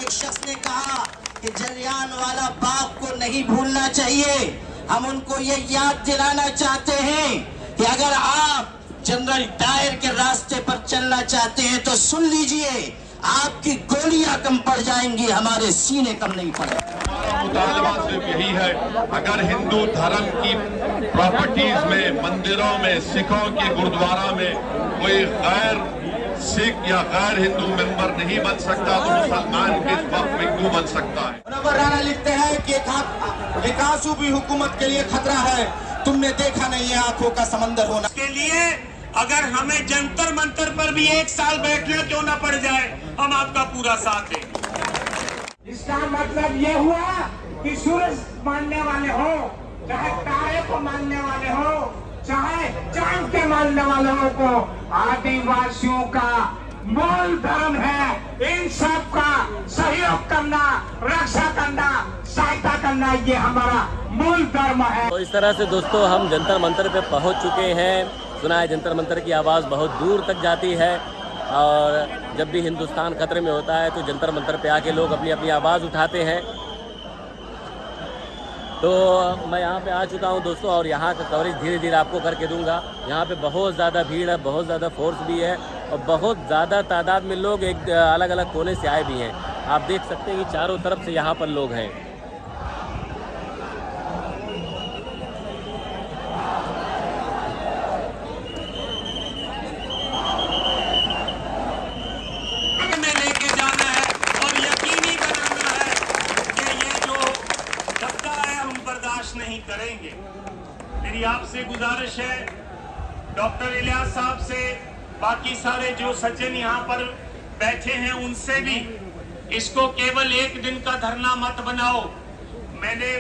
एक शख्स ने कहा कि जलियांवाला बाग को नहीं भूलना चाहिए। हम उनको ये याद दिलाना चाहते हैं कि अगर आप जनरल डायर के रास्ते पर चलना चाहते हैं तो सुन लीजिए, आपकी गोलियां कम पड़ जाएंगी, हमारे सीने कम नहीं पड़ेंगे। हमारा मुतालबा सिर्फ यही है, अगर हिंदू धर्म की प्रॉपर्टीज में, मंदिरों में, सिखों के गुरुद्वारा में कोई गैर सिख या गैर हिंदू मेंबर नहीं बन सकता तो मुसलमान किस वक्त में क्यों बन सकता है। मुनव्वर राणा लिखते हैं कि एक आंसू भी हुकूमत के लिए खतरा है, तुमने देखा नहीं है आंखों का समंदर होना। इसके लिए अगर हमें जंतर मंतर पर भी 1 साल बैठना क्यों न पड़ जाए, हम आपका पूरा साथ दें। इसका मतलब ये हुआ कि सूरज मानने वाले हो, चाहे तारे को मानने वाले हो, चाहे चांद के मानने वालों को, आदिवासियों का मूल धर्म है इन सब का सहयोग करना, रक्षा करना, सहायता करना, ये हमारा मूल धर्म है। तो इस तरह से दोस्तों हम जंतर मंतर पे पहुंच चुके हैं। सुना है जंतर मंतर की आवाज़ बहुत दूर तक जाती है और जब भी हिंदुस्तान खतरे में होता है तो जंतर मंतर पे आके लोग अपनी अपनी आवाज़ उठाते हैं। तो मैं यहाँ पे आ चुका हूँ दोस्तों और यहाँ का कवरेज धीरे धीरे आपको करके दूंगा। यहाँ पे बहुत ज़्यादा भीड़ है, बहुत ज़्यादा फोर्स भी है और बहुत ज़्यादा तादाद में लोग एक अलग अलग कोने से आए भी हैं। आप देख सकते हैं कि चारों तरफ से यहाँ पर लोग हैं। नहीं करेंगे। मेरी आपसे गुजारिश है, डॉक्टर इलियास साहब से, बाकी सारे जो सज्जन यहाँ पर बैठे हैं उनसे भी, इसको केवल 1 दिन का धरना मत बनाओ। मैंने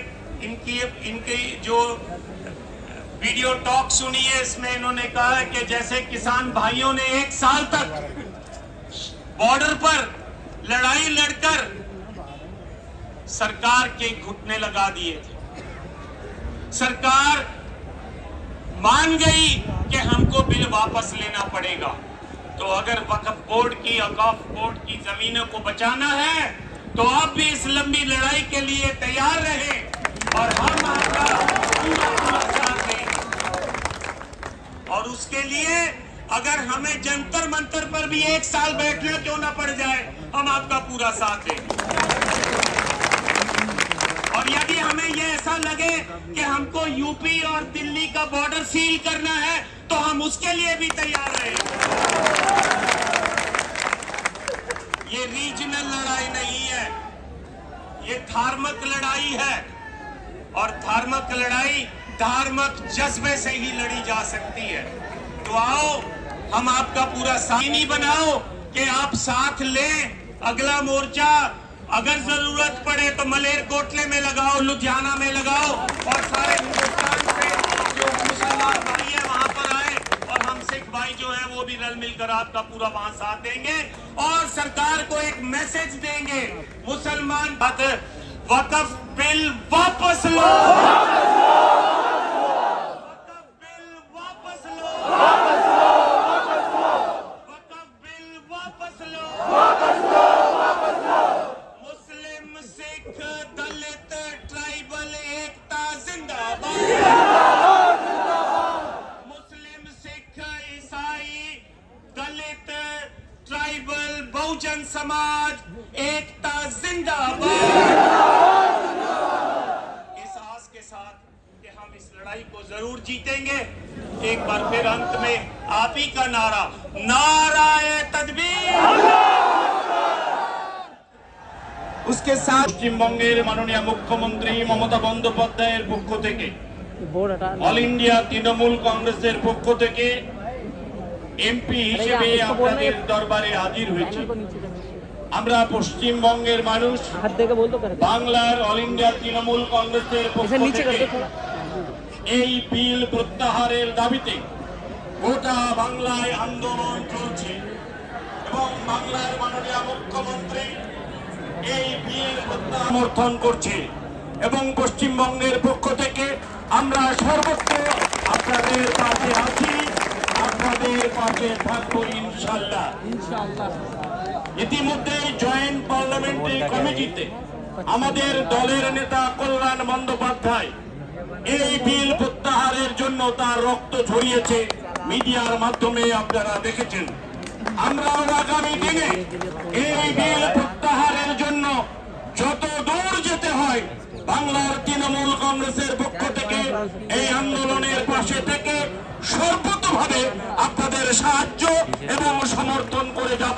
इनकी जो वीडियो टॉक सुनी है, इसमें इन्होंने कहा है कि जैसे किसान भाइयों ने 1 साल तक बॉर्डर पर लड़ाई लड़कर सरकार के घुटने लगा दिए थे। सरकार मान गई कि हमको बिल वापस लेना पड़ेगा, तो अगर वक्फ बोर्ड की, औकाफ बोर्ड की जमीनों को बचाना है तो आप भी इस लंबी लड़ाई के लिए तैयार रहें और हम आपका पूरा साथ दें। और उसके लिए अगर हमें जंतर मंतर पर भी 1 साल बैठना क्यों ना पड़ जाए, हम आपका पूरा साथ दें। और यदि हमें ये ऐसा लगे कि हमको यूपी और दिल्ली का बॉर्डर सील करना है तो हम उसके लिए भी तैयार रहें। ये रीजनल लड़ाई नहीं है, ये धार्मिक लड़ाई है और धार्मिक लड़ाई धार्मिक जज्बे से ही लड़ी जा सकती है। तो आओ हम आपका पूरा साथी बनाओ कि आप साथ लें। अगला मोर्चा अगर जरूरत पड़े तो मलेरकोटले में लगाओ, लुधियाना में लगाओ और सारे हिंदुस्तान से जो मुसलमान भाई है वहां पर आए और हम सिख भाई जो है वो भी रल मिलकर आपका पूरा वहां साथ देंगे और सरकार को एक मैसेज देंगे, मुसलमान वक्फ बिल वापस लो, वक्फ बिल वापस लो, वक्फ बिल वापस लो। सिख, दलित, ट्राइबल एकता जिंदाबाद। मुस्लिम, सिख, ईसाई, दलित, ट्राइबल, बहुजन समाज एकता जिंदाबाद। इस आस के साथ कि हम इस लड़ाई को जरूर जीतेंगे। एक बार फिर अंत में आप ही का नारा, नाराए तकबीर। उसके साथ পশ্চিমবঙ্গের মাননীয় মুখ্যমন্ত্রী মমতা বন্দ্যোপাধ্যায়ের পক্ষ থেকে, অল ইন্ডিয়া তৃণমূল কংগ্রেসের পক্ষ থেকে এমপি হিসেবে আপনাদের দরবারে হাজির হয়েছি। আমরা পশ্চিমবঙ্গের মানুষ বাংলার অল ইন্ডিয়া তৃণমূল কংগ্রেসের পক্ষ থেকে এই বিল প্রত্যাহারের দাবিতে গোটা বাংলায় আন্দোলন চলছে এবং বাংলার মাননীয় মুখ্যমন্ত্রী এই বিল সমর্থন করছে এবং পশ্চিমবঙ্গের পক্ষ থেকে আমরা সর্বত্র আপনাদের পাশে আছি, আপনাদের পাশে থাকবো ইনশাআল্লাহ। ইতিমধ্যে জয়েন্ট পার্লামেন্টারি কমিটিতে আমাদের দলের নেতা কল্যাণ বন্দ্যোপাধ্যায় এই বিল প্রত্যাহারের জন্য তার রক্ত ঝরিয়েছে, মিডিয়ার মাধ্যমে আপনারা দেখেছেন। আমরাও আগামী দিনে এই বিল প্রত্যাহারের জন্য যত দূর যেতে হয় বাংলার তৃণমূল কংগ্রেসের পক্ষ থেকে এই আন্দোলনের পাশে থেকে সর্বতভাবে আপনাদের সাহায্য এবং সমর্থন করে যাব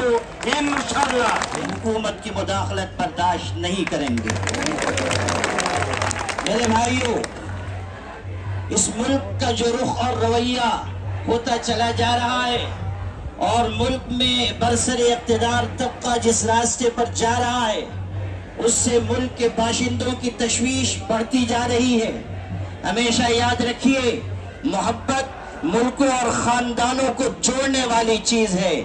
ইনশাআল্লাহ। हुकूमत की मुदाखलत बर्दाश्त नहीं करेंगे। मेरे भाइयों, इस मुल्क का जो रुख और रवैया होता चला जा रहा है और मुल्क में बरसरे इक़्तिदार तबका जिस रास्ते पर जा रहा है उससे मुल्क के बाशिंदों की तशवीश बढ़ती जा रही है। हमेशा याद रखिए, मोहब्बत मुल्कों और खानदानों को जोड़ने वाली चीज है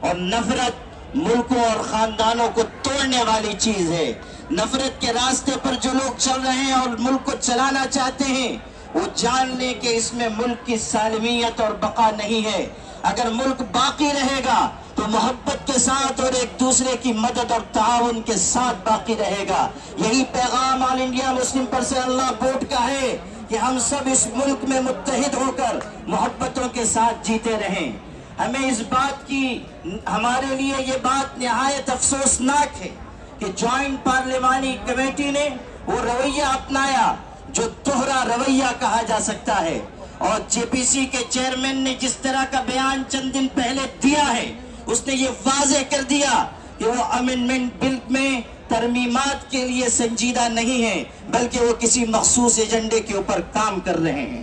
और नफरत मुल्कों और खानदानों को तोड़ने वाली चीज है। नफरत के रास्ते पर जो लोग चल रहे हैं और मुल्क को चलाना चाहते हैं वो जान लें कि इसमें मुल्क की सालमियत और बका नहीं है। अगर मुल्क बाकी रहेगा तो मोहब्बत के साथ और एक दूसरे की मदद और ताउन के साथ बाकी रहेगा। यही पैगाम all India Muslim personal board का है कि हम सब इस मुल्क में मुत्तहिद होकर मोहब्बतों के साथ जीते रहें। हमें इस बात की, हमारे लिए ये बात निहायत अफसोसनाक है कि ज्वाइंट पार्लिमानी कमेटी ने वो रवैया अपनाया जो दोहरा रवैया कहा जा सकता है और जेपीसी के चेयरमैन ने जिस तरह का बयान चंद दिन पहले दिया है उसने ये वाजे कर दिया कि वो अमेंडमेंट बिल में तरमीमात के लिए संजीदा नहीं है बल्कि वो किसी मखसूस एजेंडे के ऊपर काम कर रहे हैं।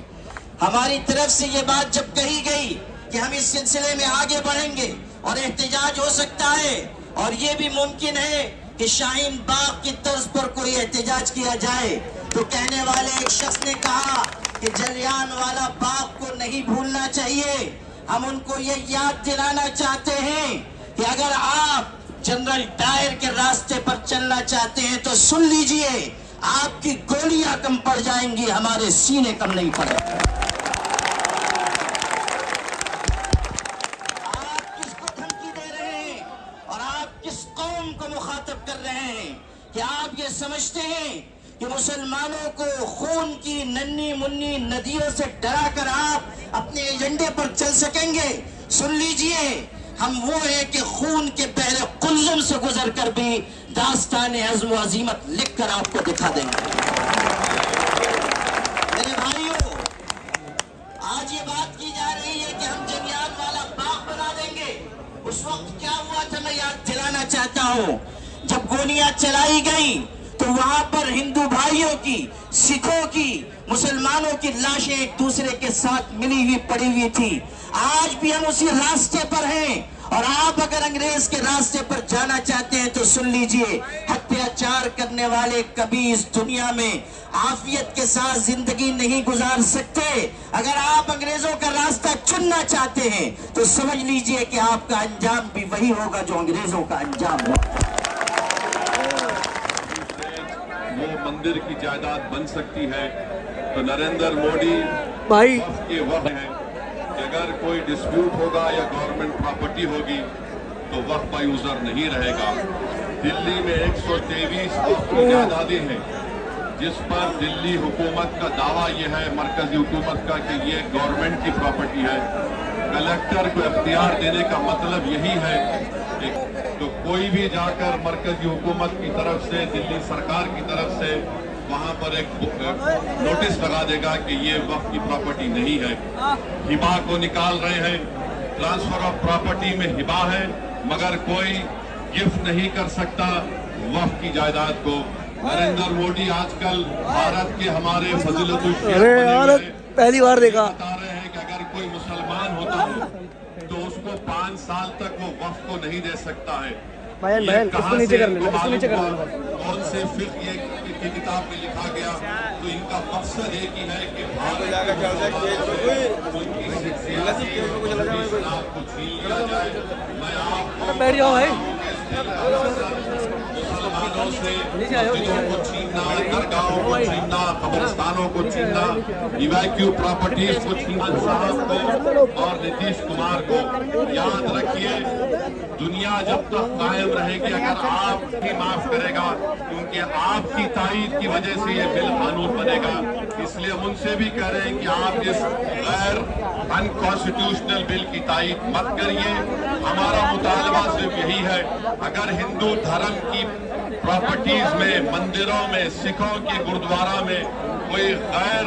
हमारी तरफ से ये बात जब कही गई कि हम इस सिलसिले में आगे बढ़ेंगे और एहतजाज हो सकता है और ये भी मुमकिन है कि शाहीन बाग की तर्ज पर कोई एहतजाज किया जाए, तो कहने वाले एक शख्स ने कहा कि जलियांवाला बाग को नहीं भूलना चाहिए। हम उनको ये याद दिलाना चाहते हैं कि अगर आप जनरल डायर के रास्ते पर चलना चाहते हैं तो सुन लीजिए, आपकी गोलियां कम पड़ जाएंगी, हमारे सीने कम नहीं पड़ेंगे। आप किसको धमकी दे रहे हैं और आप किस कौम को मुखातब कर रहे हैं? क्या आप ये समझते हैं कि मुसलमानों को खून की नन्ही मुन्नी नदियों से डरा कर आप अपने एजेंडे पर चल सकेंगे? सुन लीजिए, हम वो हैं कि खून के पहले कुल्लुम से गुजर कर भी दास्तान अज़्म व अज़ीमत लिख कर आपको दिखा देंगे। मेरे भाइयों, आज ये बात की जा रही है कि हम जलियांवाला बाग बना देंगे। उस वक्त क्या हुआ था मैं याद दिलाना चाहता हूँ। जब गोलियां चलाई गई तो वहां पर हिंदू भाइयों की, सिखों की, मुसलमानों की लाशें एक दूसरे के साथ मिली हुई पड़ी हुई थी। आज भी हम उसी रास्ते पर हैं और आप अगर अंग्रेज के रास्ते पर जाना चाहते हैं तो सुन लीजिए, अत्याचार करने वाले कभी इस दुनिया में आफियत के साथ जिंदगी नहीं गुजार सकते। अगर आप अंग्रेजों का रास्ता चुनना चाहते हैं तो समझ लीजिए कि आपका अंजाम भी वही होगा जो अंग्रेजों का अंजाम होगा। वो मंदिर की जायदाद बन सकती है तो नरेंद्र मोदी भाई के वक्त है कि अगर कोई डिस्प्यूट होगा या गवर्नमेंट प्रॉपर्टी होगी तो वक्त का यूजर नहीं रहेगा। दिल्ली में 123 वक्त की जायदादें हैं जिस पर दिल्ली हुकूमत का दावा यह है, मरकजी हुकूमत का, कि ये गवर्नमेंट की प्रॉपर्टी है। कलेक्टर को इख्तियार देने का मतलब यही है कि तो कोई भी जाकर मरकजी हुकूमत की तरफ से, दिल्ली सरकार की तरफ से वहां पर एक नोटिस लगा देगा कि ये वक्त की प्रॉपर्टी नहीं है। हिबा को निकाल रहे हैं, ट्रांसफर ऑफ प्रॉपर्टी में हिबा है मगर कोई गिफ्ट नहीं कर सकता वक्त की जायदाद को। नरेंद्र मोदी आजकल भारत के हमारे फजीलतुल शेख पहली बार देखा बता रहे हैं कि अगर कोई मुसलमान होता है तो उसको 5 साल तक वो वक्त को नहीं दे सकता है। भाई इसको नीचे कर लेना, इसको नीचे कर लेना। कौन से फिर ये की किताब में लिखा गया, तो इनका मकसद एक ही है कि भारत को छीन लिया जाए। मैं आपको मुसलमानों से मस्जिदों को छीनना, दरगाहों को छीनना, कब्रिस्तानों को छीनना, इवैक्यू प्रॉपर्टीज को छीनना साहब को और नीतीश कुमार को याद रखिए दुनिया जब तक कायम रहेगी अगर आप ही माफ करेगा, क्योंकि आपकी ताईद की वजह से ये बिल कानून बनेगा। इसलिए हम उनसे भी कह रहे हैं कि आप इस गैर अनकॉन्स्टिट्यूशनल बिल की ताईद मत करिए। हमारा मुतालबा सिर्फ यही है, अगर हिंदू धर्म की प्रॉपर्टीज में, मंदिरों में, सिखों के गुरुद्वारा में कोई गैर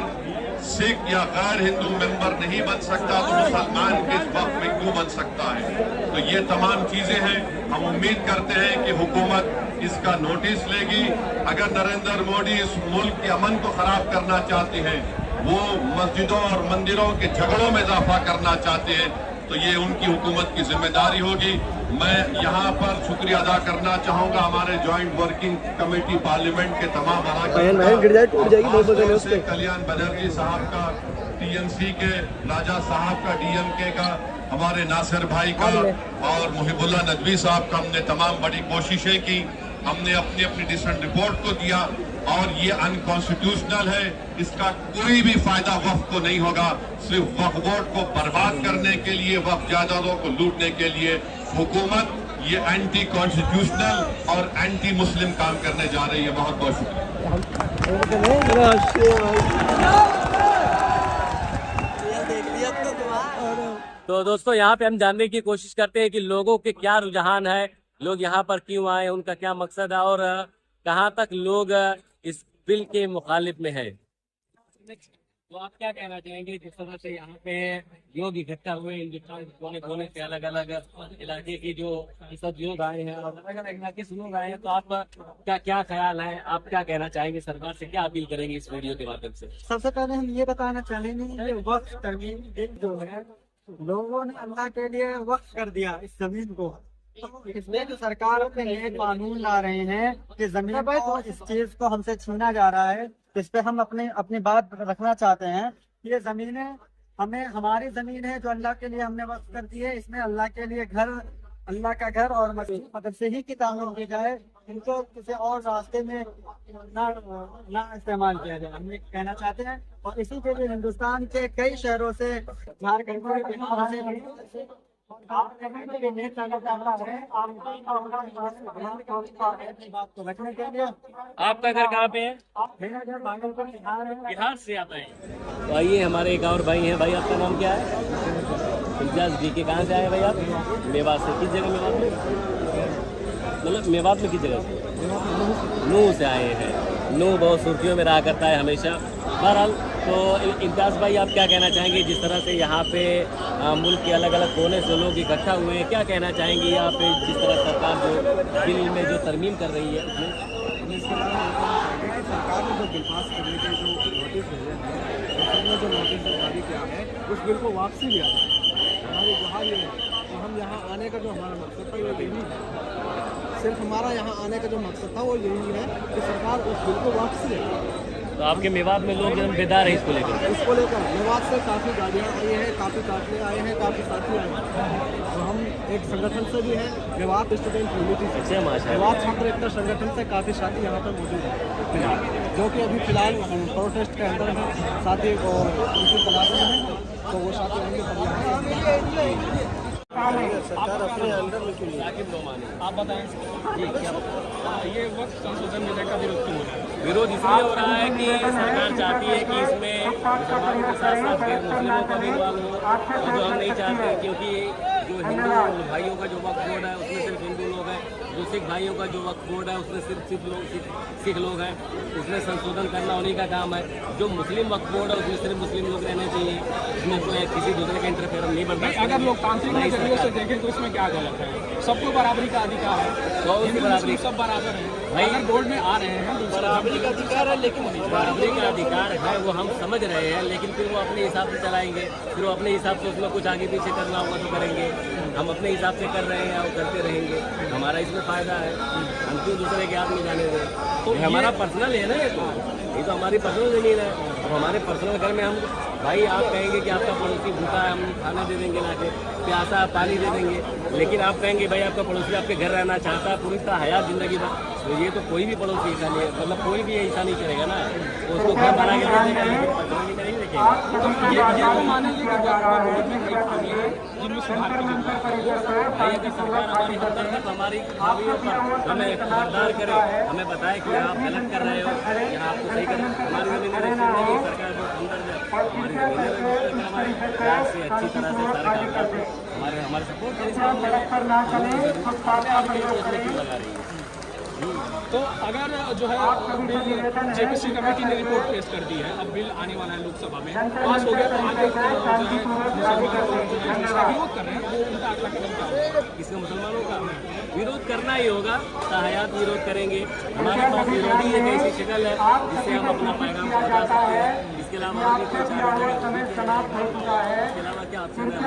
सिख या गैर हिंदू मेंबर नहीं बन सकता तो मुसलमान किस वक्त में क्यों बन सकता है। तो ये तमाम चीजें हैं, हम उम्मीद करते हैं कि हुकूमत इसका नोटिस लेगी। अगर नरेंद्र मोदी इस मुल्क के अमन को खराब करना चाहते हैं, वो मस्जिदों और मंदिरों के झगड़ों में इजाफा करना चाहते हैं, तो ये उनकी हुकूमत की जिम्मेदारी होगी। मैं यहाँ पर शुक्रिया अदा करना चाहूंगा हमारे ज्वाइंट वर्किंग कमेटी पार्लियामेंट के तमाम अरकान से, कल्याण बनर्जी साहब का, टीएमसी के राजा साहब का, डीएमके का, हमारे नासिर भाई का और मुहिबुल्लाह नदवी साहब का। हमने तमाम बड़ी कोशिशें की, हमने अपनी अपनी डिसेंट रिपोर्ट को दिया और ये अनकॉन्स्टिट्यूशनल है, इसका कोई भी फायदा वक्फ को नहीं होगा। सिर्फ वक्फ बोर्ड को बर्बाद करने के लिए, वक्फ जायदादों को लूटने के लिए हुकूमत ये एंटी कॉन्स्टिट्यूशनल और एंटी मुस्लिम काम करने जा रही है। बहुत बहुत शुक्रिया। तो दोस्तों यहाँ पे हम जानने की कोशिश करते हैं कि लोगों के क्या रुझान है, लोग यहाँ पर क्यों आए, उनका क्या मकसद है और कहाँ तक लोग इस बिल के मुखालिफ में है। तो आप क्या कहना चाहेंगे जिस तरह से यहाँ पे लोग इकट्ठा हुए, हिंदुस्तान कोने कोने से अलग अलग इलाके की जो सब लोग आए हैं और अलग अलग इलाके से लोग आए हैं, तो आप का क्या ख्याल है, आप क्या कहना चाहेंगे, सरकार से क्या अपील करेंगे इस वीडियो के माध्यम से? सबसे पहले हम ये बताना चाहेंगे कि वक्फ तरमीम बिल जो है लोगों ने अल्लाह के लिए वक्फ कर दिया इस जमीन को। तो इसमें जो सरकार अपने नए कानून ला रहे हैं कि जमीन को, इस चीज को हमसे छीना जा रहा है, इस पे हम अपनी बात रखना चाहते हैं। ये जमीनें हमें, हमारी जमीन है जो अल्लाह के लिए हमने वक्फ कर दी है, इसमें अल्लाह के लिए घर, अल्लाह का घर और मदद से ही की तामीर की जाए, इनको किसी और रास्ते में ना इस्तेमाल किया जाए, हम ये कहना चाहते हैं। और इसी के लिए हिंदुस्तान के कई शहरों से, झारखंड से रखने के लिए। आपका घर कहाँ पे है? बिहार से आता है। तो आइए हमारे एक और भाई हैं। भाई आपका नाम क्या है? इम्तियाज जी के। कहाँ से आए भाई आप? मेवात से। किस जगह मेवात में? मतलब मेवात में किस जगह से? नूह से आए हैं। नूह बहुत सुर्खियों में रहा करता है हमेशा। बहरहाल तो इम्तियाज भाई आप क्या कहना चाहेंगे जिस तरह से यहाँ पे मुल्क के अलग अलग कोने से लोग इकट्ठा हुए हैं, क्या कहना चाहेंगे यहाँ पे जिस तरह सरकार जो बिल में जो तरमीम कर रही है उसमें? सरकार ने जो बिल पास करने के जो नोटिस भेजे हैं, उसने जो नोटिस जारी किया है उस बिल को वापसी लिया है। हमारी गुहार ये है कि हम यहाँ आने का जो हमारा मकसद था वो यही है, सिर्फ हमारा यहाँ आने का जो मकसद था वो यही है कि सरकार उस बिल को वापसी ले। तो आपके मेवात में लोग एकदम बेदार है इसको लेकर? मेवात से काफ़ी गाड़ियाँ आई हैं, काफ़ी काफिले आए हैं, काफ़ी साथी आए हैं। और हम एक संगठन से भी हैं, मेवात स्टूडेंट यूनिटी से। अच्छा माशाल्लाह। मेवात छात्र एकता संगठन से काफ़ी साथी यहाँ पर मौजूद हैं, जो कि अभी फिलहाल प्रोटेस्ट के अंदर हैं, साथी और उनकी तलाश में हैं, तो वो साथी होंगे। सरकार अपने अंदर में आप बताएं जी क्या ये वक्त संशोधन विधेयक का विरोध क्यों हो रहा है? विरोध इसलिए हो रहा है कि सरकार चाहती है कि इसमें मुसलमानों के साथ साथ फिर मुस्लिमों का भी इन्वॉल्व हो, जो हम नहीं चाहते, क्योंकि जो हिंदू भाइयों का जो वक्फ बोर्ड है उसमें सिर्फ हिंदू लोग हैं, जो सिख भाइयों का जो वक्फ बोर्ड है उसमें सिर्फ सिख लोग हैं, उसमें संशोधन करना उन्हीं का काम है। जो मुस्लिम वक्फ बोर्ड है उसमें सिर्फ मुस्लिम लोग रहने चाहिए, उसमें कोई किसी दूसरे का इंटरफेयर नहीं बनता। अगर लोकतांत्रिक नजरिए से देखें तो इसमें क्या गलत है? सबको बराबरी का अधिकार है, बराबरी सब बराबर है भाई, अगर बोर्ड में आ रहे हैं बराबरी का अधिकार है, लेकिन बराबरी का अधिकार है वो हम समझ रहे हैं, लेकिन फिर वो अपने हिसाब से चलाएंगे, फिर वो अपने हिसाब से उसमें कुछ आगे पीछे करना होगा तो करेंगे। हम अपने हिसाब से कर रहे हैं और करते रहेंगे, हमारा इसमें फ़ायदा है, हम क्यों दूसरे के हाथ में जाने दें? तो हमारा पर्सनल है ना, ये तो हमारी पर्सनल ज़मीन है। अब हमारे पर्सनल घर में हम, भाई आप कहेंगे कि आपका पड़ोसी भूखा है, हम खाना दे देंगे ला के, प्यासा पानी दे देंगे, लेकिन आप कहेंगे भाई आपका पड़ोसी आपके घर रहना चाहता है पूरी तरह हयात ज़िंदगी भर, तो ये तो कोई भी पड़ोसी ऐसा नहीं है, मतलब कोई भी ऐसा नहीं करेगा ना, तो उसको घर बना के दे देगा, लेकिन पर्सनली में नहीं रखेगा। ये तो मानेंगे कि बहुत में कई खामियां हैं जिनमें सुधार की जरूरत है। भाई अगर सरकार हमारी हमदर्द है तो हमारी खामियों पर हमें खबरदार करे, हमें बताए कि आप गलत कर रहे हो या आपको सही कर। हमारी ज़मीन रजिस्टर नहीं है, सरकार जो हमदर्द है हमारी ज़मीन रजिस्टर कर, हमारे प्यार से अच्छी तरह से सारे कागजात हमारे सपोर्ट करें, लगा रही है। तो अगर जो है बिल जेपीसी कमेटी ने रिपोर्ट पेश कर दी है, अब बिल आने वाला है लोकसभा में, पास हो गया तो आगे जो है मुसलमान जिसका विरोध कर रहे हैं वो उनका अगला कदम क्या होगा? इसका मुसलमानों का विरोध करना ही होगा, ताहयात विरोध करेंगे। हमारे पास विरोधी एक ऐसी शक्ल है जिससे हम अपना पैगाम पहुँचा सकते हैं। इसके अलावा इसके अलावा क्या ऑप्शन है?